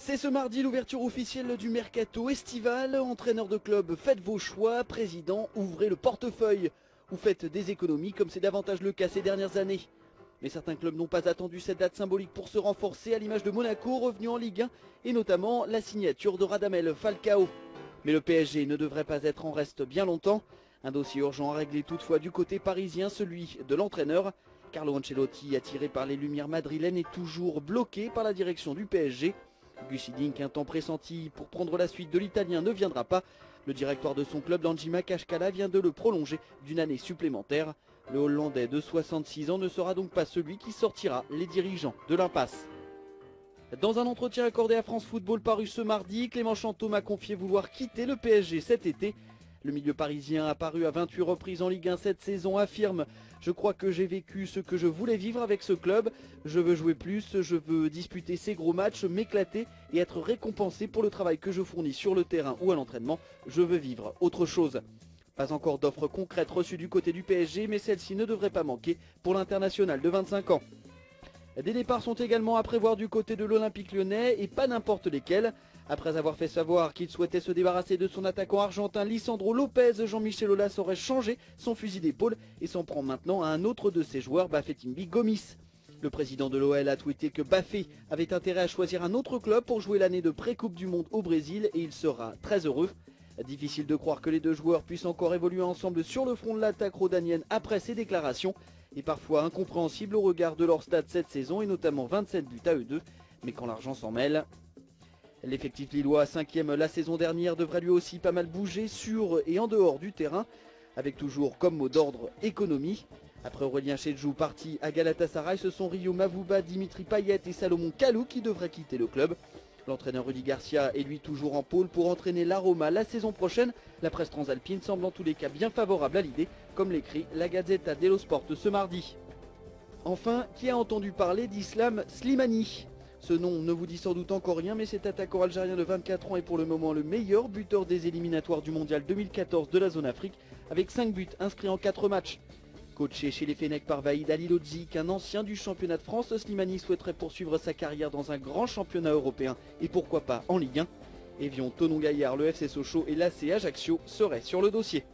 C'est ce mardi l'ouverture officielle du mercato estival. Entraîneur de club, faites vos choix. Président, ouvrez le portefeuille. Ou faites des économies comme c'est davantage le cas ces dernières années. Mais certains clubs n'ont pas attendu cette date symbolique pour se renforcer, à l'image de Monaco revenu en Ligue 1 et notamment la signature de Radamel Falcao. Mais le PSG ne devrait pas être en reste bien longtemps. Un dossier urgent à régler toutefois du côté parisien, celui de l'entraîneur. Carlo Ancelotti, attiré par les lumières madrilènes, est toujours bloqué par la direction du PSG. Gus Hiddink, un temps pressenti pour prendre la suite de l'Italien, ne viendra pas. Le directoire de son club, Landjima Kashkala, vient de le prolonger d'une année supplémentaire. Le Hollandais de 66 ans ne sera donc pas celui qui sortira les dirigeants de l'impasse. Dans un entretien accordé à France Football paru ce mardi, Clément Chantôme a confié vouloir quitter le PSG cet été. Le milieu parisien, apparu à 28 reprises en Ligue 1 cette saison, affirme « Je crois que j'ai vécu ce que je voulais vivre avec ce club. Je veux jouer plus, je veux disputer ces gros matchs, m'éclater et être récompensé pour le travail que je fournis sur le terrain ou à l'entraînement. Je veux vivre autre chose ». Pas encore d'offres concrètes reçues du côté du PSG, mais celle-ci ne devrait pas manquer pour l'international de 25 ans. Des départs sont également à prévoir du côté de l'Olympique lyonnais et pas n'importe lesquels. Après avoir fait savoir qu'il souhaitait se débarrasser de son attaquant argentin Lisandro Lopez, Jean-Michel Aulas aurait changé son fusil d'épaule et s'en prend maintenant à un autre de ses joueurs, Bafétimbi Gomis. Le président de l'OL a tweeté que Bafé avait intérêt à choisir un autre club pour jouer l'année de pré-coupe du monde au Brésil et il sera très heureux. Difficile de croire que les deux joueurs puissent encore évoluer ensemble sur le front de l'attaque rhodanienne après ces déclarations, et parfois incompréhensible au regard de leur stats cette saison et notamment 27 buts à eux deux, mais quand l'argent s'en mêle. L'effectif lillois 5e la saison dernière devrait lui aussi pas mal bouger sur et en dehors du terrain, avec toujours comme mot d'ordre économie. Après Aurélien Tchédjou parti à Galatasaray, ce sont Rio Mavuba, Dimitri Payet et Salomon Kalou qui devraient quitter le club. L'entraîneur Rudy Garcia est lui toujours en pôle pour entraîner l'Aroma la saison prochaine. La presse transalpine semble en tous les cas bien favorable à l'idée, comme l'écrit la Gazzetta dello Sport ce mardi. Enfin, qui a entendu parler d'Islam Slimani? Ce nom ne vous dit sans doute encore rien, mais cet attaquant algérien de 24 ans est pour le moment le meilleur buteur des éliminatoires du mondial 2014 de la zone Afrique, avec 5 buts inscrits en 4 matchs. Coaché chez les Fennecs par Vaïd Halilhodžić, un ancien du championnat de France, Slimani souhaiterait poursuivre sa carrière dans un grand championnat européen et pourquoi pas en Ligue 1. Evian, Thonon Gaillard, le FC Sochaux et l'AC Ajaccio seraient sur le dossier.